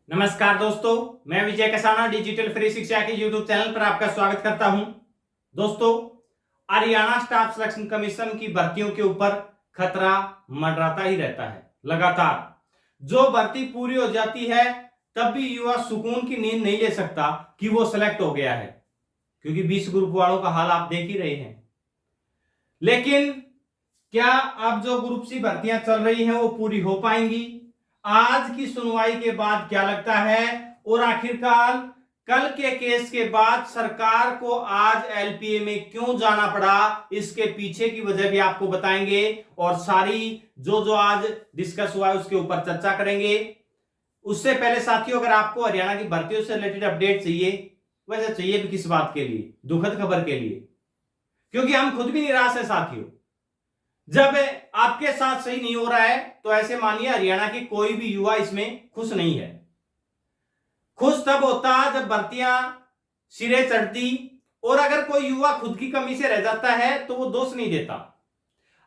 नमस्कार दोस्तों, मैं विजय कसाना डिजिटल फ्री शिक्षा के यूट्यूब चैनल पर आपका स्वागत करता हूं। दोस्तों, हरियाणा स्टाफ सिलेक्शन कमीशन की भर्तियों के ऊपर खतरा मंडराता ही रहता है। लगातार जो भर्ती पूरी हो जाती है तब भी युवा सुकून की नींद नहीं ले सकता कि वो सिलेक्ट हो गया है, क्योंकि 20 ग्रुप वालों का हाल आप देख ही रहे हैं। लेकिन क्या अब जो ग्रुप सी भर्तियां चल रही हैं वो पूरी हो पाएंगी? आज की सुनवाई के बाद क्या लगता है, और आखिरकार कल के केस के बाद सरकार को आज एलपीए में क्यों जाना पड़ा, इसके पीछे की वजह भी आपको बताएंगे और सारी जो आज डिस्कस हुआ है उसके ऊपर चर्चा करेंगे। उससे पहले साथियों, अगर आपको हरियाणा की भर्तियों से रिलेटेड अपडेट चाहिए, वैसे चाहिए भी किस बात के लिए? दुखद खबर के लिए, क्योंकि हम खुद भी निराश है साथियों। जब आपके साथ सही नहीं हो रहा है तो ऐसे मानिए हरियाणा की कोई भी युवा इसमें खुश नहीं है। खुश तब होता जब भर्तियां सिरे चढ़ती, और अगर कोई युवा खुद की कमी से रह जाता है तो वो दोष नहीं देता।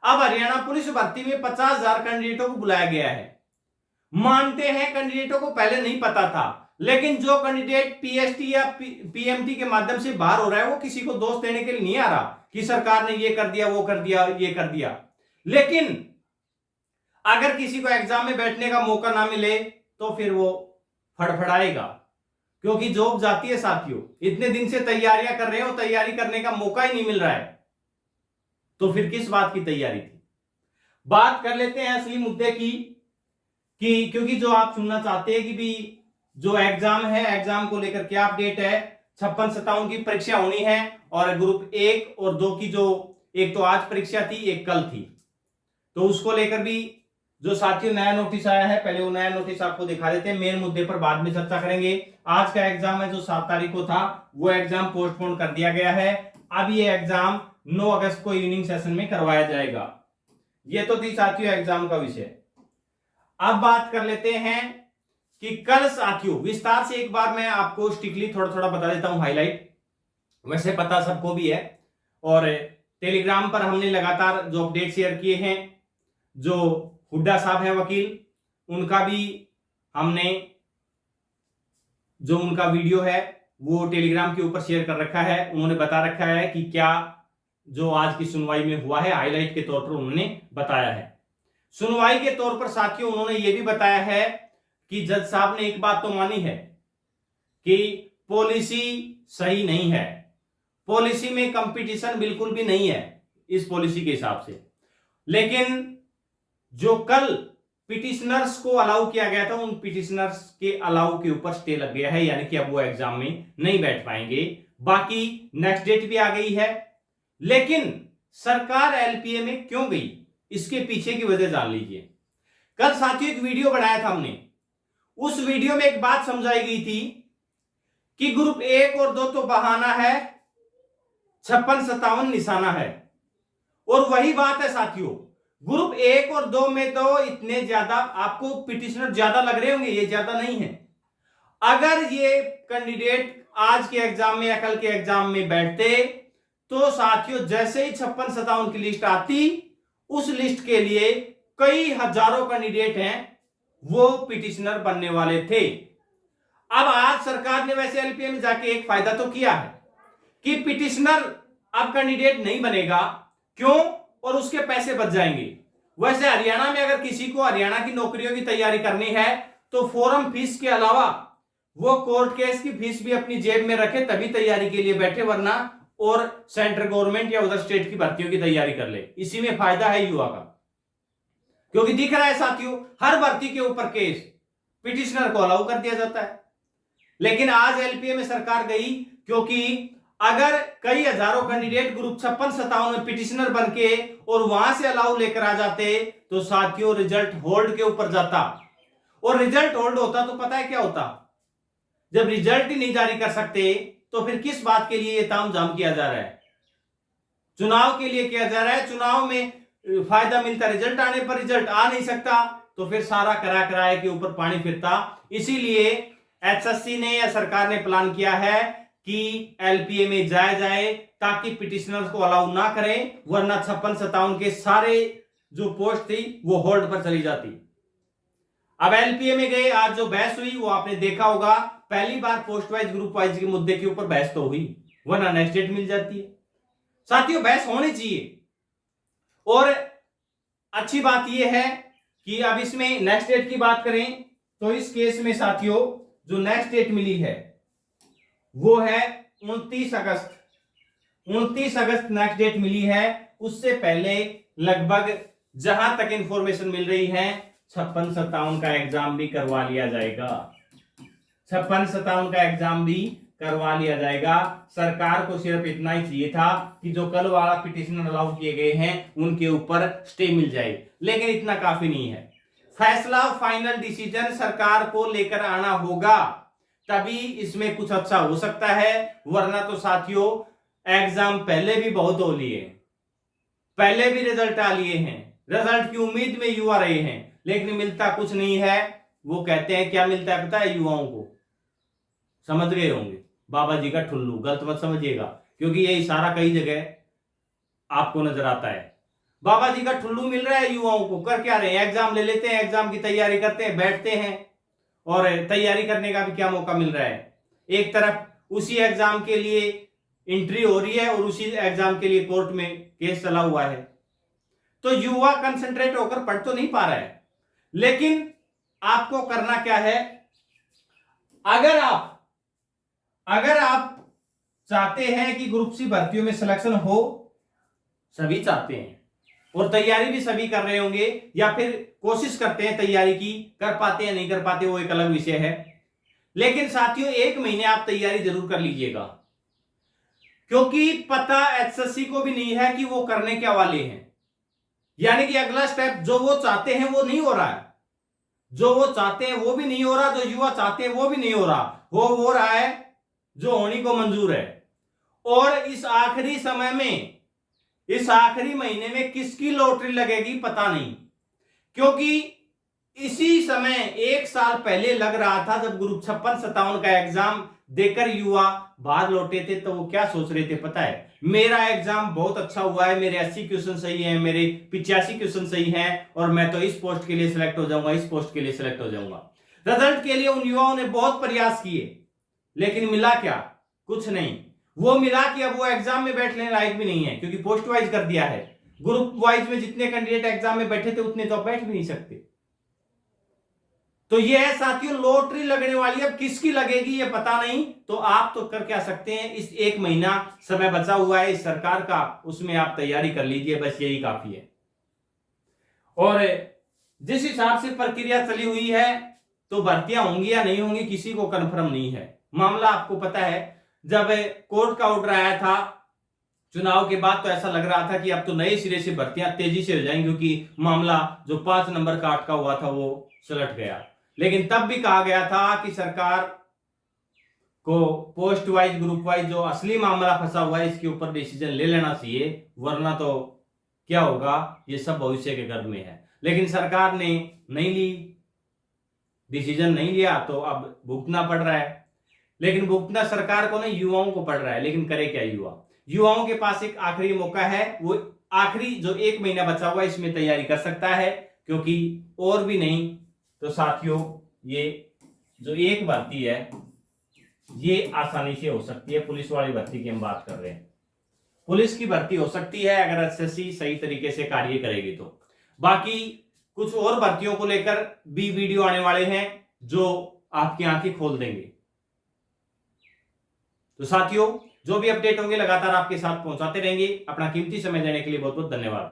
अब हरियाणा पुलिस भर्ती में 50,000 कैंडिडेटों को बुलाया गया है। मानते हैं कैंडिडेटों को पहले नहीं पता था, लेकिन जो कैंडिडेट पीएसटी या पीएमटी के माध्यम से बाहर हो रहा है वो किसी को दोष देने के लिए नहीं आ रहा कि सरकार ने ये कर दिया, वो कर दिया, ये कर दिया। लेकिन अगर किसी को एग्जाम में बैठने का मौका ना मिले तो फिर वो फड़फड़ाएगा, क्योंकि जॉब जाती है साथियों। इतने दिन से तैयारियां कर रहे हो, तैयारी करने का मौका ही नहीं मिल रहा है, तो फिर किस बात की तैयारी थी? बात कर लेते हैं असली मुद्दे की, कि क्योंकि जो आप सुनना चाहते हैं कि भी जो एग्जाम है, एग्जाम को लेकर क्या अपडेट है। 56-57 की परीक्षा होनी है, और ग्रुप 1 और 2 की जो एक तो आज परीक्षा थी, एक कल थी, तो उसको लेकर भी जो साथियों नया नोटिस आया है, पहले वो नया नोटिस आपको दिखा देते हैं। मेन मुद्दे पर बाद में चर्चा करेंगे। आज का एग्जाम है जो 7 तारीख को था, वो एग्जाम पोस्टपोन कर दिया गया है। अब ये एग्जाम 9 अगस्त को इवनिंग सेशन में करवाया जाएगा। ये तो थी साथियों एग्जाम का विषय। अब बात कर लेते हैं कि कल साथियों विस्तार से एक बार मैं आपको स्ट्रिक्टली थोड़ा थोड़ा बता देता हूं, हाईलाइट। वैसे पता सबको भी है, और टेलीग्राम पर हमने लगातार जो अपडेट शेयर किए हैं, जो हुड्डा साहब हैं वकील, उनका भी हमने जो उनका वीडियो है वो टेलीग्राम के ऊपर शेयर कर रखा है। उन्होंने बता रखा है कि क्या जो आज की सुनवाई में हुआ है, हाईलाइट के तौर पर उन्होंने बताया है। सुनवाई के तौर पर साथियों उन्होंने ये भी बताया है कि जज साहब ने एक बात तो मानी है कि पॉलिसी सही नहीं है, पॉलिसी में कंपटीशन बिल्कुल भी नहीं है इस पॉलिसी के हिसाब से। लेकिन जो कल पिटिशनर्स को अलाउ किया गया था, उन पिटिशनर्स के अलाउ के ऊपर स्टे लग गया है, यानी कि अब वो एग्जाम में नहीं बैठ पाएंगे। बाकी नेक्स्ट डेट भी आ गई है, लेकिन सरकार एलपीए में क्यों गई, इसके पीछे की वजह जान लीजिए। कल साथियों एक वीडियो बनाया था हमने, उस वीडियो में एक बात समझाई गई थी कि ग्रुप 1 और 2 तो बहाना है, 56-57 निशाना है। और वही बात है साथियों, ग्रुप 1 और 2 में तो इतने ज्यादा आपको पिटिशनर ज्यादा लग रहे होंगे, ये ज्यादा नहीं है। अगर ये कैंडिडेट आज के एग्जाम में या कल के एग्जाम में बैठते तो साथियों जैसे ही 56-57 की लिस्ट आती, उस लिस्ट के लिए कई हजारों कैंडिडेट हैं वो पिटिशनर बनने वाले थे। अब आज सरकार ने वैसे एलपीए में जाके एक फायदा तो किया है कि पिटिशनर अब कैंडिडेट नहीं बनेगा, क्यों, और उसके पैसे बच जाएंगे। वैसे हरियाणा में अगर किसी को हरियाणा की नौकरियों की तैयारी करनी है तो फॉर्म फीस के अलावा वो कोर्ट केस की फीस भी अपनी जेब में रखे, तभी तैयारी के लिए बैठे, वरना और सेंट्रल गवर्नमेंट या उधर स्टेट की भर्तियों की तैयारी कर ले। इसी में फायदा है युवा का, क्योंकि दिख रहा है साथियों हर भर्ती के ऊपर केस पिटिशनर को अलाउ कर दिया जाता है। लेकिन आज एलपीए में सरकार गई, क्योंकि अगर कई हजारों कैंडिडेट ग्रुप 56-57 में पिटिशनर बनके और वहां से अलाउ लेकर आ जाते तो साथियों रिजल्ट होल्ड के ऊपर जाता, और रिजल्ट होल्ड होता तो पता है क्या होता? जब रिजल्ट ही नहीं जारी कर सकते तो फिर किस बात के लिए ये तामझाम किया जा रहा है? चुनाव के लिए किया जा रहा है, चुनाव में फायदा मिलता, रिजल्ट आने पर रिजल्ट आ नहीं सकता तो फिर सारा करा कराए के ऊपर पानी फिरता। इसीलिए एचएससी ने या सरकार ने प्लान किया है कि एलपीए में जाया जाए, ताकि पिटिशनर्स को अलाउ ना करें, वरना 56-57 के सारे जो पोस्ट थी वो होल्ड पर चली जाती। अब एलपीए में गए, आज जो बहस हुई वो आपने देखा होगा, पहली बार पोस्ट वाइज ग्रुप वाइज के मुद्दे के ऊपर बहस तो हुई, वरना नेक्स्ट डेट मिल जाती है। साथियों बहस होनी चाहिए, और अच्छी बात यह है कि अब इसमें नेक्स्ट डेट की बात करें तो इस केस में साथियों जो नेक्स्ट डेट मिली है वो है 29 अगस्त। 29 अगस्त नेक्स्ट डेट मिली है। उससे पहले लगभग जहां तक इंफॉर्मेशन मिल रही है 56-57 का एग्जाम भी करवा लिया जाएगा। 56-57 का एग्जाम भी करवा लिया जाएगा। सरकार को सिर्फ इतना ही चाहिए था कि जो कल वाला पिटिशन अलाउ किए गए हैं उनके ऊपर स्टे मिल जाए, लेकिन इतना काफी नहीं है। फैसला, फाइनल डिसीजन सरकार को लेकर आना होगा, तभी इसमें कुछ अच्छा हो सकता है। वरना तो साथियों एग्जाम पहले भी बहुत हो लिए, पहले भी रिजल्ट आ लिए हैं, रिजल्ट की उम्मीद में युवा रहे हैं, लेकिन मिलता कुछ नहीं है। वो कहते हैं क्या मिलता है पता है युवाओं को? समझ गए होंगे, बाबा जी का ठुल्लू। गलत मत समझिएगा, क्योंकि ये इशारा कई जगह आपको नजर आता है। बाबा जी का ठुल्लू मिल रहा है युवाओं को। कर क्या रहे हैं? एग्जाम ले लेते हैं, एग्जाम की तैयारी करते हैं, बैठते हैं, और तैयारी करने का भी क्या मौका मिल रहा है? एक तरफ उसी एग्जाम के लिए एंट्री हो रही है और उसी एग्जाम के लिए कोर्ट में केस चला हुआ है। तो युवा कंसंट्रेट होकर पढ़ तो नहीं पा रहा है। लेकिन आपको करना क्या है? अगर आप चाहते हैं कि ग्रुप सी भर्तियों में सिलेक्शन हो, सभी चाहते हैं और तैयारी भी सभी कर रहे होंगे, या फिर कोशिश करते हैं तैयारी की, कर पाते हैं नहीं कर पाते वो एक अलग विषय है। लेकिन साथियों 1 महीने आप तैयारी जरूर कर लीजिएगा, क्योंकि पता एचएससी को भी नहीं है कि वो करने क्या वाले हैं। यानी कि अगला स्टेप जो वो चाहते हैं वो नहीं हो रहा है, जो वो चाहते हैं वो भी नहीं हो रहा, जो युवा चाहते हैं वो भी नहीं हो रहा। वो हो रहा है जो होने को मंजूर है। और इस आखिरी समय में, इस आखिरी महीने में किसकी लॉटरी लगेगी पता नहीं, क्योंकि इसी समय 1 साल पहले लग रहा था जब ग्रुप 56-57 का एग्जाम देकर युवा बाहर लौटे थे, तो वो क्या सोच रहे थे पता है? मेरा एग्जाम बहुत अच्छा हुआ है, मेरे 80 क्वेश्चन सही हैं, मेरे 85 क्वेश्चन सही हैं, और मैं तो इस पोस्ट के लिए सिलेक्ट हो जाऊंगा, इस पोस्ट के लिए सिलेक्ट हो जाऊंगा। रिजल्ट के लिए उन युवाओं ने बहुत प्रयास किए, लेकिन मिला क्या? कुछ नहीं। वो मिला कि अब वो एग्जाम में बैठने लायक भी नहीं है, क्योंकि पोस्ट वाइज कर दिया है। ग्रुप वाइज में जितने कैंडिडेट एग्जाम में बैठे थे उतने तो अब बैठ भी नहीं सकते। तो ये है साथियों लॉटरी लगने वाली। अब किसकी लगेगी ये पता नहीं, तो आप तो कर क्या सकते हैं, इस 1 महीना समय बचा हुआ है इस सरकार का, उसमें आप तैयारी कर लीजिए, बस यही काफी है। और जिस हिसाब से प्रक्रिया चली हुई है तो भर्तियां होंगी या नहीं होंगी किसी को कंफर्म नहीं है। मामला आपको पता है, जब कोर्ट का ऑर्डर आया था चुनाव के बाद तो ऐसा लग रहा था कि अब तो नए सिरे से भर्तियां तेजी से हो जाएंगी, क्योंकि मामला जो 5 नंबर का अटका हुआ था वो सुलट गया। लेकिन तब भी कहा गया था कि सरकार को पोस्ट वाइज ग्रुप वाइज जो असली मामला फंसा हुआ है इसके ऊपर डिसीजन ले लेना चाहिए, वरना तो क्या होगा ये सब भविष्य के गर्भ में है। लेकिन सरकार ने नहीं ली, डिसीजन नहीं लिया, तो अब भुगतना पड़ रहा है। लेकिन भुगतना सरकार को नहीं, युवाओं को पड़ रहा है। लेकिन करे क्या युवा? युवाओं के पास एक आखिरी मौका है, वो आखिरी जो 1 महीना बचा हुआ है इसमें तैयारी कर सकता है, क्योंकि और भी नहीं तो साथियों ये जो एक भर्ती है ये आसानी से हो सकती है। पुलिस वाली भर्ती की हम बात कर रहे हैं, पुलिस की भर्ती हो सकती है अगर एसएससी सही तरीके से कार्य करेगी तो। बाकी कुछ और भर्तियों को लेकर भी वीडियो आने वाले हैं जो आपकी आंखें खोल देंगे। तो साथियों जो भी अपडेट होंगे लगातार आपके साथ पहुंचाते रहेंगे। अपना कीमती समय देने के लिए बहुत बहुत धन्यवाद।